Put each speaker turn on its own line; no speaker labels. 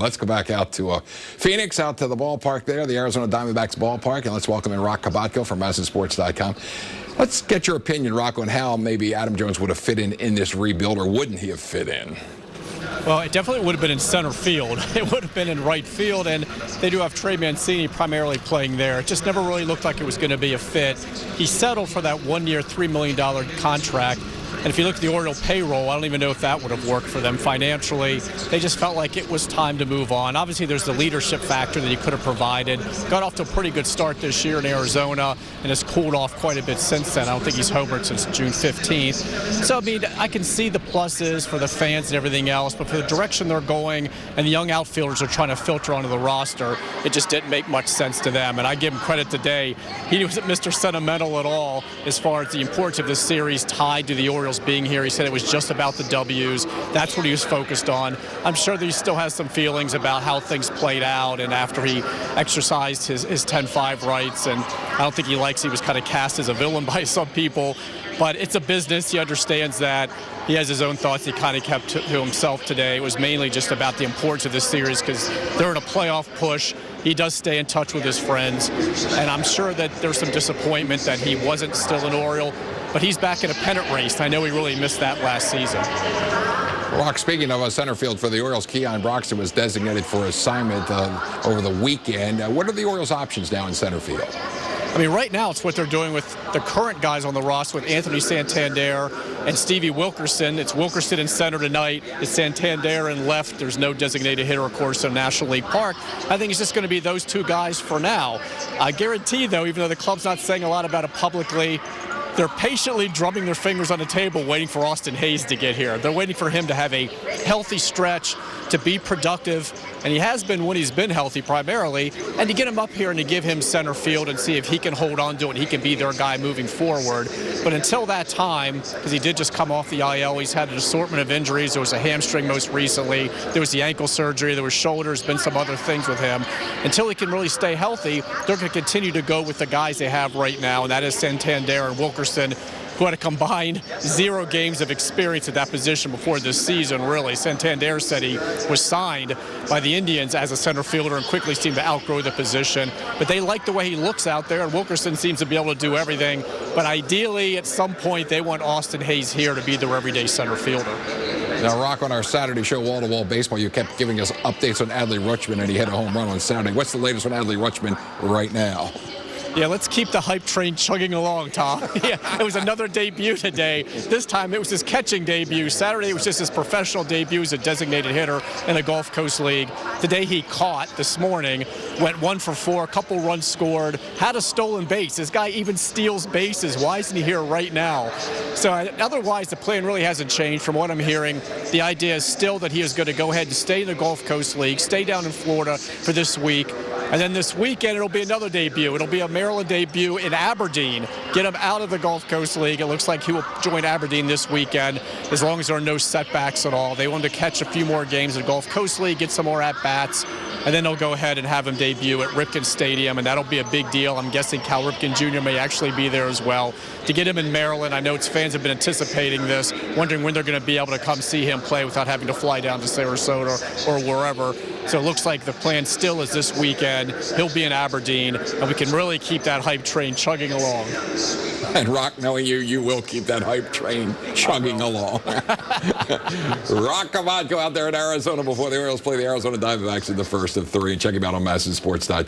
Let's go back out to Phoenix, out to the ballpark there, the Arizona Diamondbacks ballpark, and let's welcome in Roch Kubatko from MASNsports.com. Let's get your opinion, Roch, on how maybe Adam Jones would have fit in this rebuild, or wouldn't he have fit in?
Well, it definitely would have been in center field. It would have been in right field, and they do have Trey Mancini primarily playing there. It just never really looked like it was going to be a fit. He settled for that one-year, $3 million contract. And if you look at the Orioles payroll, I don't even know if that would have worked for them financially. They just felt like it was time to move on. Obviously, there's the leadership factor that he could have provided. Got off to a pretty good start this year in Arizona and has cooled off quite a bit since then. I don't think he's homered since June 15th. So, I mean, I can see the pluses for the fans and everything else, but for the direction they're going and the young outfielders are trying to filter onto the roster, it just didn't make much sense to them. And I give him credit today. He wasn't Mr. Sentimental at all as far as the importance of this series tied to the Orioles being here. He said it was just about the W's. That's what he was focused on. I'm sure that he still has some feelings about how things played out and after he exercised his 10-5 rights, and I don't think he likes he was kind of cast as a villain by some people, but it's a business. He understands that. He has his own thoughts he kind of kept to himself today. It was mainly just about the importance of this series because they're in a playoff push. He does stay in touch with his friends, and I'm sure that there's some disappointment that he wasn't still an Oriole, but he's back in a pennant race. I know he really missed that last season.
Roch, speaking of center field for the Orioles, Keon Broxton was designated for assignment over the weekend. What are the Orioles' options now in center field?
I mean, right now it's what they're doing with the current guys on the roster with Anthony Santander and Stevie Wilkerson. It's Wilkerson in center tonight. It's Santander in left. There's no designated hitter, of course, in National League Park. I think it's just going to be those two guys for now. I guarantee, though, even though the club's not saying a lot about it publicly, they're patiently drumming their fingers on the table waiting for Austin Hayes to get here. They're waiting for him to have a healthy stretch, to be productive, and he has been when he's been healthy primarily, and to get him up here and to give him center field and see if he can hold on to it and he can be their guy moving forward. But until that time, because he did just come off the IL, he's had an assortment of injuries. There was a hamstring most recently. There was the ankle surgery. There was shoulders, been some other things with him. Until he can really stay healthy, they're going to continue to go with the guys they have right now, and that is Santander and Wilkerson, who had a combined 0 games of experience at that position before this season, really. Santander said he was signed by the Indians as a center fielder and quickly seemed to outgrow the position. But they like the way he looks out there, and Wilkerson seems to be able to do everything. But ideally, at some point, they want Austin Hayes here to be their everyday center fielder.
Now, Roch, on our Saturday show, Wall to Wall Baseball, you kept giving us updates on Adley Rutschman, and he hit a home run on Saturday. What's the latest on Adley Rutschman right now?
Yeah, let's keep the hype train chugging along, Tom. Yeah, it was another debut today. This time it was his catching debut. Saturday it was just his professional debut as a designated hitter in the Gulf Coast League. Today he caught this morning, went 1 for 4, a couple runs scored, had a stolen base. This guy even steals bases. Why isn't he here right now? So otherwise the plan really hasn't changed from what I'm hearing. The idea is still that he is going to go ahead and stay in the Gulf Coast League, stay down in Florida for this week. And then this weekend, it'll be another debut. It'll be a Maryland debut in Aberdeen. Get him out of the Gulf Coast League. It looks like he will join Aberdeen this weekend as long as there are no setbacks at all. They want to catch a few more games in the Gulf Coast League, get some more at-bats, and then they'll go ahead and have him debut at Ripken Stadium, and that'll be a big deal. I'm guessing Cal Ripken Jr. may actually be there as well. To get him in Maryland, I know its fans have been anticipating this, wondering when they're going to be able to come see him play without having to fly down to Sarasota or wherever. So it looks like the plan still is this weekend. He'll be in Aberdeen, and we can really keep that hype train chugging along.
And Roch, knowing you, you will keep that hype train chugging along. Roch Kubatko out there in Arizona before the Orioles play the Arizona Diamondbacks in the first of 3. Check him out on MASNsports.com.